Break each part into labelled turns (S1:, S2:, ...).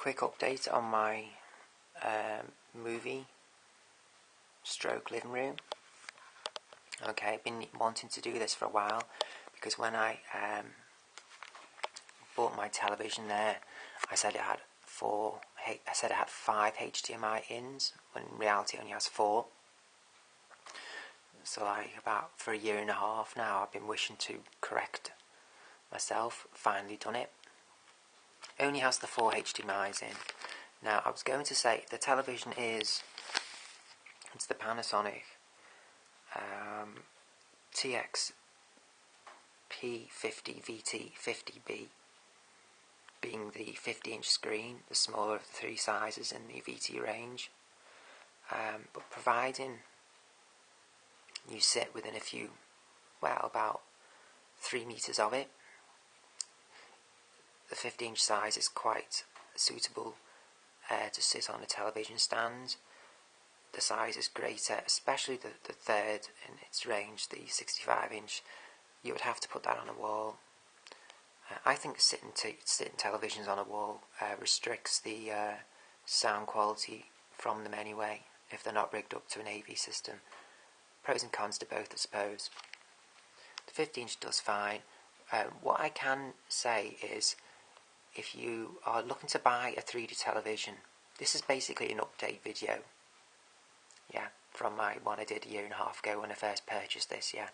S1: quick update on my movie stroke living room. Okay, I've been wanting to do this for a while because when I bought my television there, I said it had five HDMI ins, when in reality it only has 4. So for a year and a half now I've been wishing to correct myself. Finally done it. Only has the 4 HDMIs in. Now I was going to say the television it's the Panasonic thanx P50 VT50B, being the 50-inch screen, the smaller of the 3 sizes in the VT range. But providing you sit within about 3 meters of it, the 50-inch size is quite suitable to sit on a television stand. The size is greater, especially the third in its range, the 65-inch. You would have to put that on a wall. I think sitting televisions on a wall restricts the sound quality from them anyway, if they're not rigged up to an AV system. Pros and cons to both, I suppose. The 50-inch does fine. What I can say is, if you are looking to buy a 3D television, this is basically an update video. Yeah, from my one I did a year and a half ago when I first purchased this. Yeah,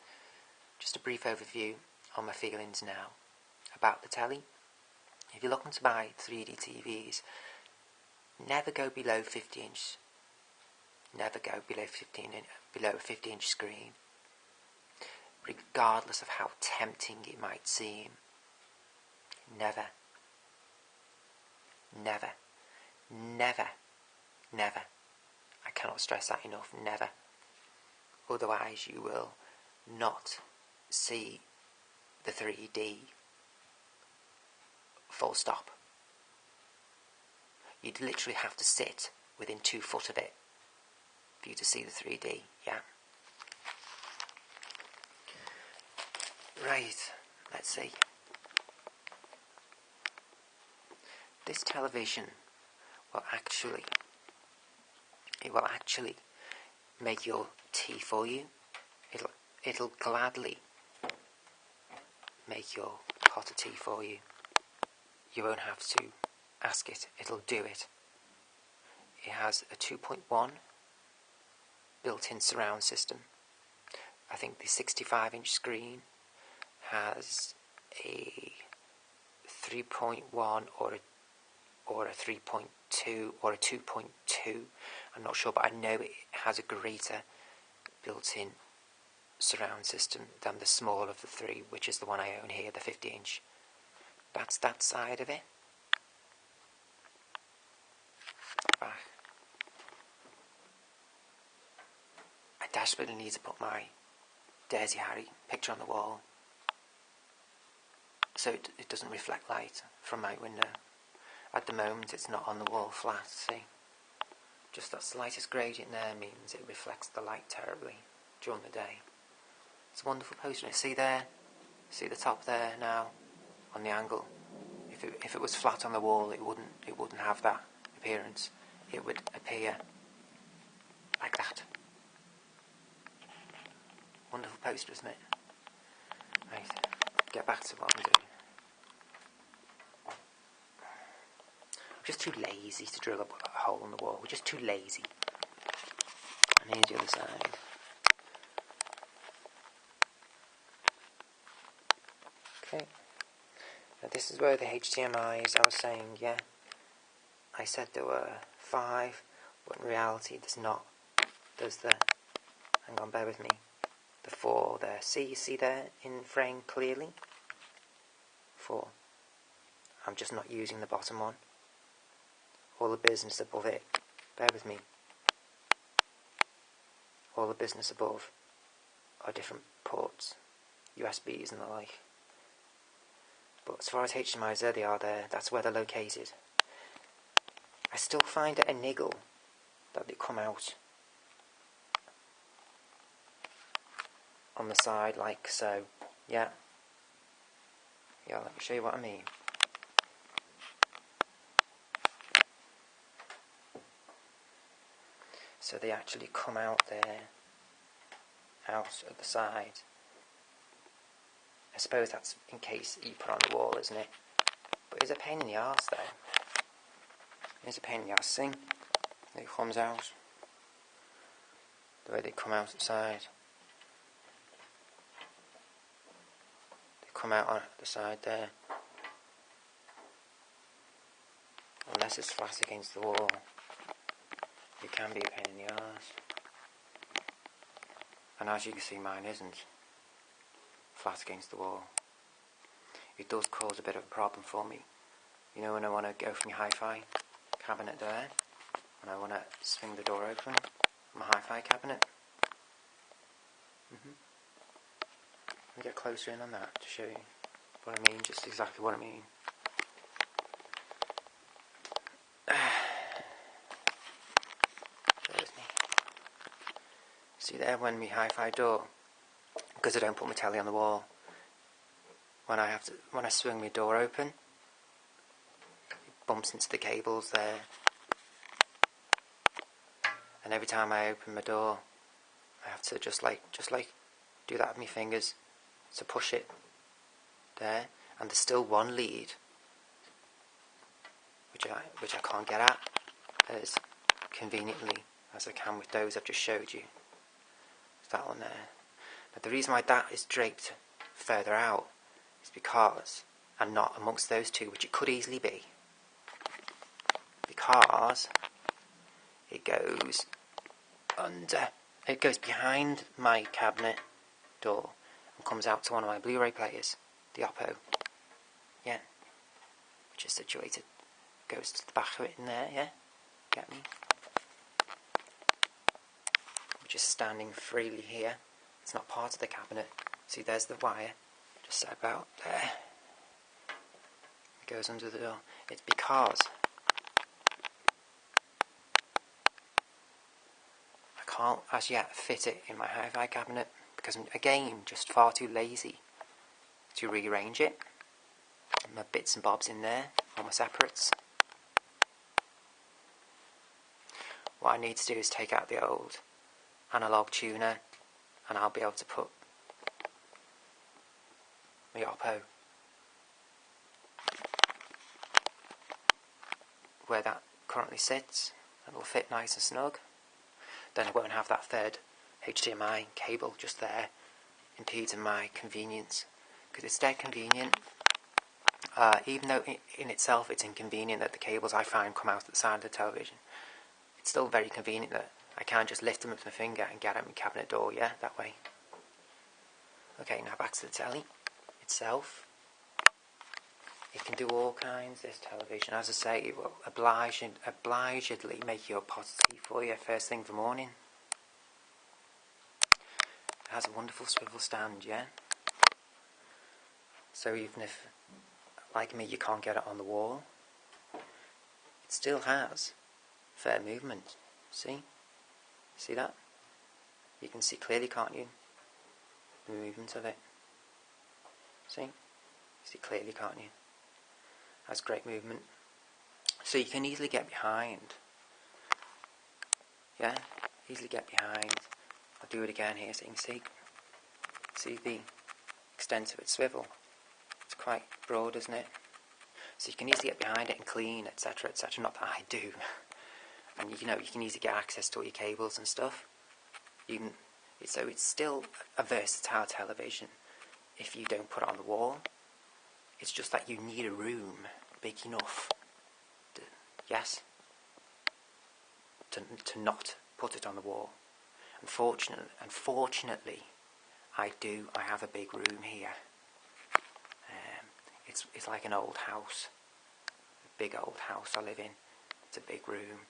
S1: just a brief overview on my feelings now about the telly. If you're looking to buy 3D TVs, never go below 50-inch. Never go below a 50-inch screen, regardless of how tempting it might seem. Never, never, never, never. I cannot stress that enough. Never. Otherwise, you will not see the 3D. Full stop. You'd literally have to sit within 2 foot of it for you to see the 3D, yeah? Right, let's see. This television will actually make your tea for you. It'll gladly make your pot of tea for you. You won't have to ask it, it'll do it. It has a 2.1 built-in surround system. I think the 65-inch screen has a 3.1 or a 3.2 or a 2.2. I'm not sure, but I know it has a greater built-in surround system than the smaller of the 3, which is the one I own here, the 50-inch. That's that side of it. Back. I desperately need to put my Dirty Harry picture on the wall so it doesn't reflect light from my window. At the moment it's not on the wall flat, see? Just that slightest gradient there means it reflects the light terribly during the day. It's a wonderful poster. See there? See the top there now on the angle? If it was flat on the wall, it wouldn't have that appearance. It would appear like that. Wonderful poster, isn't it? Right, get back to what I'm doing. I'm just too lazy to drill a hole in the wall. We're just too lazy. And here's the other side. Okay. Now this is where the HDMI is. I was saying, yeah, I said there were 5, but in reality there's not. There's hang on, bear with me, the 4 there. See there in frame clearly? 4. I'm just not using the bottom one. All the business above it, bear with me. All the business above are different ports, USBs and the like. But as far as HDMIs, there they are there. That's where they're located. I still find it a niggle that they come out on the side like so. Yeah. Yeah, let me show you what I mean. So they actually come out there, out at the side. I suppose that's in case you put on the wall, isn't it? But it's a pain in the arse though. It's a pain in the arse. See? It comes out. The way they come out the side. They come out on the side there. Unless it's flat against the wall, it can be a pain in the arse. And as you can see, mine isn't flat against the wall. It does cause a bit of a problem for me. You know, when I want to go for my hi-fi cabinet there, and I want to swing the door open, my hi-fi cabinet. Let me get closer in on that to show you what I mean, just exactly what I mean. Bear with me. See there, when my hi-fi door, because I don't put my telly on the wall, when I swing my door open, it bumps into the cables there. And every time I open my door, I have to just like do that with my fingers to push it there. And there's still one lead which I can't get at as conveniently as I can with those I've just showed you. There's that one there. But the reason why that is draped further out is because, and not amongst those two, which it could easily be, because it goes under, it goes behind my cabinet door and comes out to one of my Blu-ray players, the Oppo, yeah, which is situated, goes to the back of it in there, yeah, get me, which is standing freely here. It's not part of the cabinet. See, there's the wire, just about there. It goes under the door. It's because I can't as yet fit it in my hi-fi cabinet because I'm, again, just far too lazy to rearrange it. My bits and bobs in there, all my separates. What I need to do is take out the old analog tuner and I'll be able to put my Oppo where that currently sits, and it'll fit nice and snug. Then I won't have that third HDMI cable just there impeding my convenience, because it's dead convenient. Even though in itself it's inconvenient that the cables I find come out at the side of the television, it's still very convenient that I can just lift them with my finger and get at my cabinet door, yeah, that way. Okay, now back to the telly itself. It can do all kinds, this television. As I say, it will obligedly make you a pot of tea for you first thing in the morning. It has a wonderful swivel stand, yeah? So even if, like me, you can't get it on the wall, it still has fair movement. See? See that? You can see clearly, can't you? The movement of it. See? You see clearly, can't you? Has great movement. So you can easily get behind. Yeah? Easily get behind. I'll do it again here so you can see. See the extent of its swivel. It's quite broad, isn't it? So you can easily get behind it and clean, etc., etc. Not that I do. And you know, you can easily get access to all your cables and stuff. So it's still a versatile television if you don't put it on the wall. It's just that you need a room big enough to not put it on the wall. Unfortunately, I have a big room here. It's like an old house, a big old house I live in. It's a big room.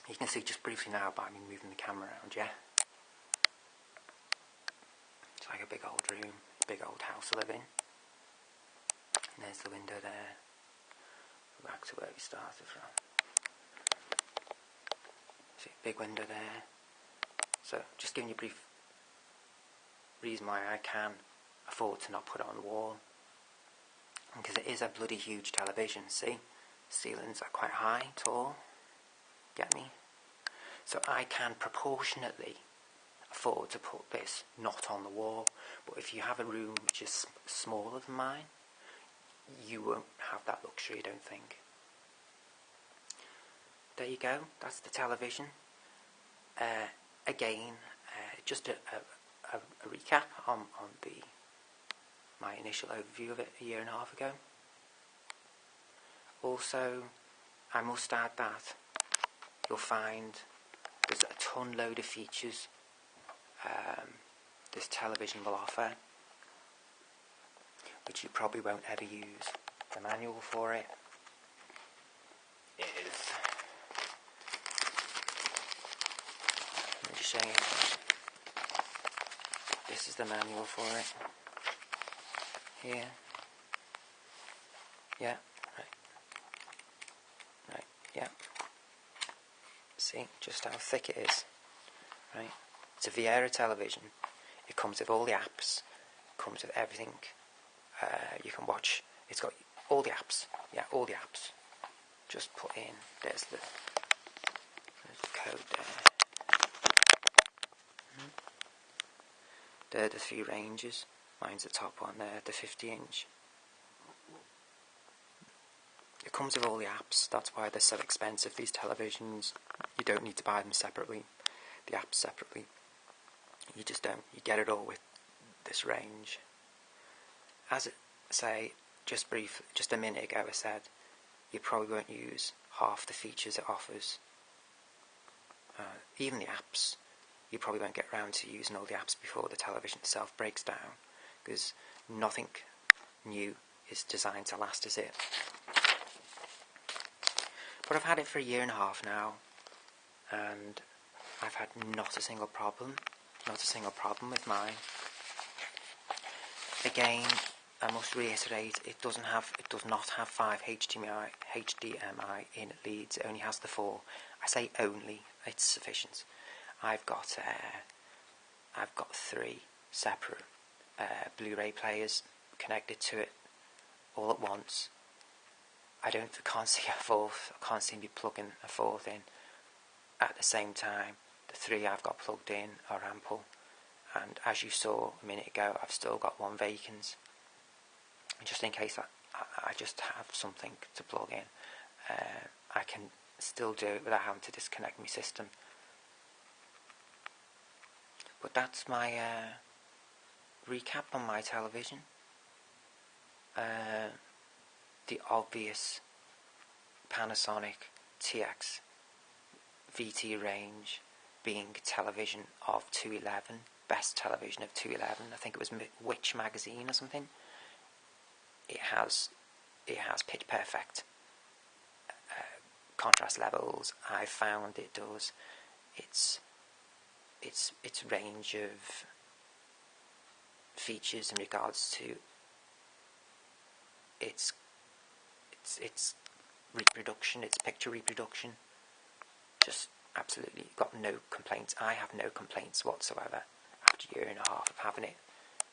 S1: You can see just briefly now by me moving the camera around, yeah? It's like a big old room, big old house I live in. And there's the window there. Back to where we started from. See, big window there. So, just giving you a brief reason why I can afford to not put it on the wall. Because it is a bloody huge television, see? Ceilings are quite high, tall. Get me? So I can proportionately afford to put this not on the wall, but if you have a room which is smaller than mine, you won't have that luxury, I don't think. There you go, that's the television. Again, just a recap on my initial overview of it a year and a half ago. Also, I must add that you'll find there's a ton load of features this television will offer, which you probably won't ever use. The manual for it is, let me just show you. This is the manual for it. Here. Yeah, right, yeah. See just how thick it is, right? It's a Viera television. It comes with all the apps, comes with everything you can watch. It's got all the apps, yeah, all the apps. Just put in, there's the code there. There are the 3 ranges. Mine's the top one there, the 50-inch. It comes with all the apps. That's why they're so expensive, these televisions. You don't need to buy them separately, the apps separately. You just don't. You get it all with this range. As I say, just a minute ago I said, you probably won't use half the features it offers. Even the apps, you probably won't get around to using all the apps before the television itself breaks down, because nothing new is designed to last, is it? But I've had it for a year and a half now, and I've had not a single problem with mine. Again, I must reiterate, it does not have 5 HDMI in leads. It only has the 4. I say only, it's sufficient. I've got 3 separate Blu-ray players connected to it all at once. I can't see a fourth. I can't see me plugging a fourth in at the same time. The 3 I've got plugged in are ample, and as you saw a minute ago, I've still got 1 vacant, just in case I just have something to plug in. I can still do it without having to disconnect my system. But that's my recap on my television. The obvious Panasonic TX VT range being television of 2011, best television of 2011. I think it was Which magazine or something. It has pitch perfect contrast levels. I found it does. Its range of features in regards to its reproduction, its picture reproduction, just absolutely got no complaints. I have no complaints whatsoever after a year and a half of having it.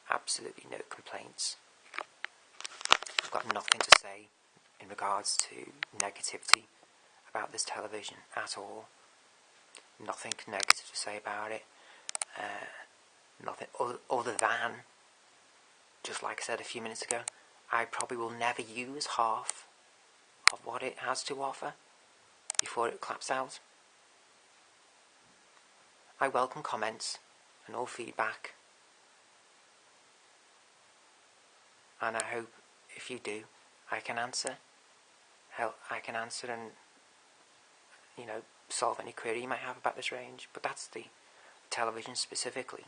S1: Absolutely no complaints. I've got nothing to say in regards to negativity about this television at all. Nothing negative to say about it. Nothing other than, just like I said a few minutes ago, I probably will never use half of what it has to offer before it claps out. I welcome comments and all feedback, and I hope if you do, I can answer. I can answer and solve any query you might have about this range. But that's the television specifically.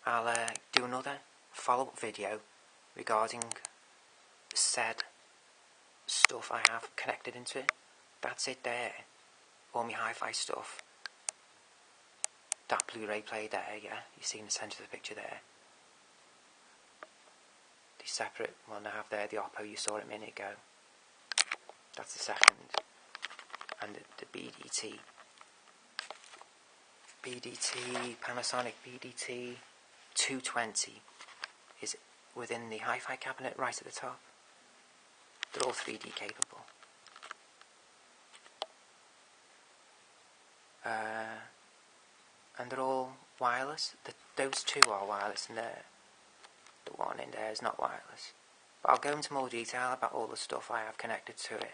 S1: I'll do another follow-up video regarding said stuff I have connected into it. That's it there. All my hi-fi stuff. That Blu-ray player there, yeah, you see in the centre of the picture there. The separate one I have there, the Oppo you saw a minute ago. That's the second. And the BDT, Panasonic BDT 220 is within the hi-fi cabinet right at the top. They're all 3D capable. and they're all wireless. Those two are wireless, and the one in there is not wireless. But I'll go into more detail about all the stuff I have connected to it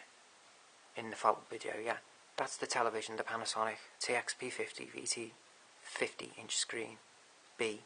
S1: in the follow-up video. Yeah, that's the television, the Panasonic TXP50 VT 50-inch screen B